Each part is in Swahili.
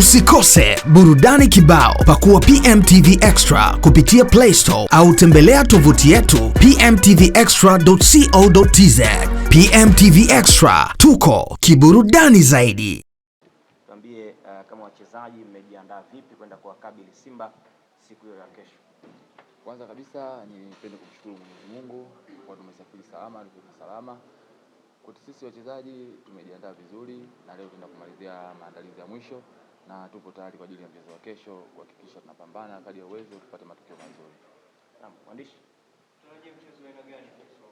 Usikose burudani kibao. Pakua PMTV Extra kupitia Play Store au tembelea tovuti yetu pmtvextra.co.tz. PMTV Extra, tuko kiburudani zaidi. Tuambie kama wachezaji mmejiandaa vipi kwenda kuwakabili Simba siku hiyo ya kesho? Kwanza kabisa nipende kumshukuru Mwenyezi Mungu kwa tumesafiri salama, tuko salama. Kwa sisi wachezaji tumejiandaa vizuri na leo tunaenda kumalizia maandalizi ya mwisho na tupo tayari kwa ajili ya mchezo wa kesho kuhakikisha tunapambana kadri ya uwezo tupate matokeo mazuri. Naam, mwandishi. Tunaje mchezo wa aina gani kesho?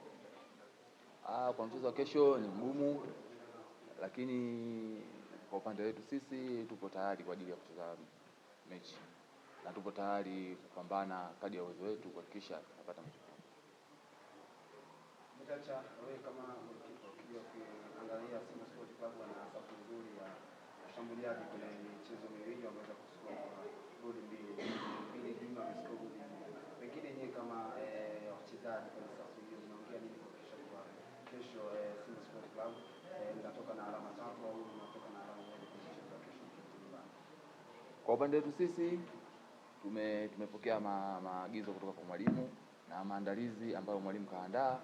Kwa mchezo wa kesho ni mgumu, lakini kwa upande wetu sisi tupo tayari kwa ajili ya kucheza mechi na tupo tayari kupambana kadri ya uwezo wetu kuhakikisha tunapata matokeo. Mtacha, wewe kama ukiangalia Simba Sports Club wana safu nzuri ya washambuliaji kwenye michezo miwili wameweza kuscore goli mbili jumla wamescore goli mbili. Pengine nyinyi kama wachezaji kwenye safu hiyo mnaongea nini kuhakikisha kwa kesho Simba Sports Club mnatoka na alama tatu au mnatoka na alama moja kwenye mchezo wa kesho nyumbani? Kwa upande wetu sisi tumepokea maagizo kutoka kwa mwalimu na maandalizi ambayo mwalimu kaandaa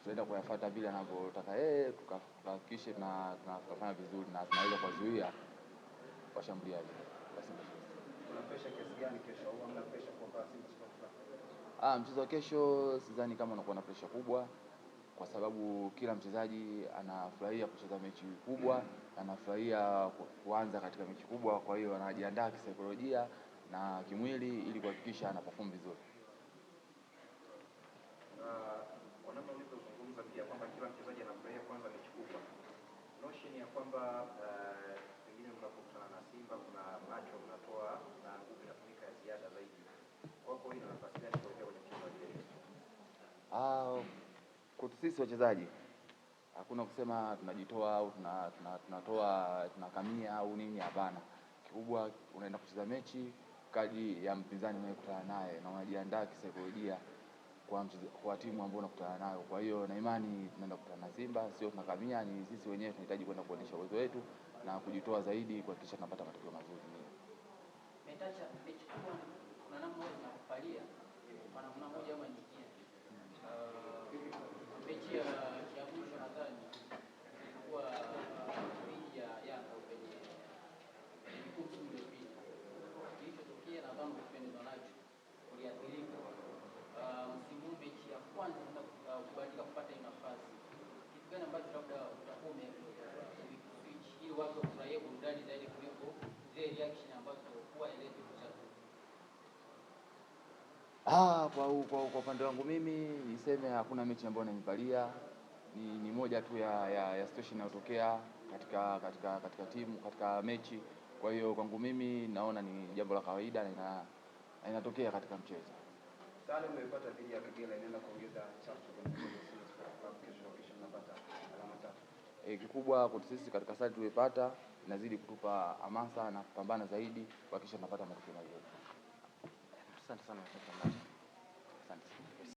tunaenda kuyafuata bila anavyotaka yeye, tukahakikisha tunafanya vizuri na tunaweza kuzuia washambuliaji. Kuna pressure kiasi gani kesho au hamna pressure kwa Simba Sports Club? Mchezo wa kesho sidhani kama unakuwa na pressure kubwa kwa sababu kila mchezaji anafurahia kucheza mechi kubwa, anafurahia kuanza katika mechi kubwa, kwa hiyo anajiandaa kisaikolojia na kimwili ili kuhakikisha ana perform vizuri. Kwa namna ulivyozungumza pia kwamba kila mchezaji anafurahia kwanza mechi kubwa. Notion ya kwamba pengine mnapokutana na Simba kuna macho mnatoa na nguvu inatumika ya ziada zaidi. Kwako ina nafasi gani kuelekea kwenye mchezo wa kesho? Kwa sisi wachezaji hakuna kusema tunajitoa au tunakamia au nini, hapana. Kikubwa unaenda kucheza mechi kadri ya mpinzani unayekutana naye na unajiandaa kisaikolojia kwa timu ambayo unakutana nayo. Kwa hiyo na imani tunaenda kukutana na Simba, sio tunakamia, ni sisi wenyewe tunahitaji kwenda kuonyesha uwezo wetu na kujitoa zaidi kuhakikisha tunapata matokeo mazuri. Metacha mechi kubwa kuna namna moja tunakufalia kwa namna moja ama nyingine. Mechi ya mwisho nadhani ilikuwa dhidi ya Yanga kwenye mkuki uliopita. Kilichotokea nadhani ukipendezwa nacho uliathirika. Msimu mechi ya kwanza kubahatika kupata hiyo nafasi. Kitu gani ambacho labda utakuwa switch ili watu wafurahie burudani zaidi kuliko zile reaction ambazo huwa ilete kucheza? Kwa upande wangu mimi niseme hakuna mechi ambayo inanipalia. Ni moja tu ya situation inayotokea katika timu, katika mechi. Kwa hiyo kwangu mimi naona ni jambo la kawaida na inatokea katika mchezo. Sasa mmepata dhidi ya Kagera inaenda kuongeza chachu kwenye mchezo wa Simba Sports Club kesho mnapata alama tatu. Kikubwa kwa sisi katika sasa tulipata inazidi kutupa hamasa na kupambana zaidi kuhakikisha tunapata matokeo mazuri. Asante sana.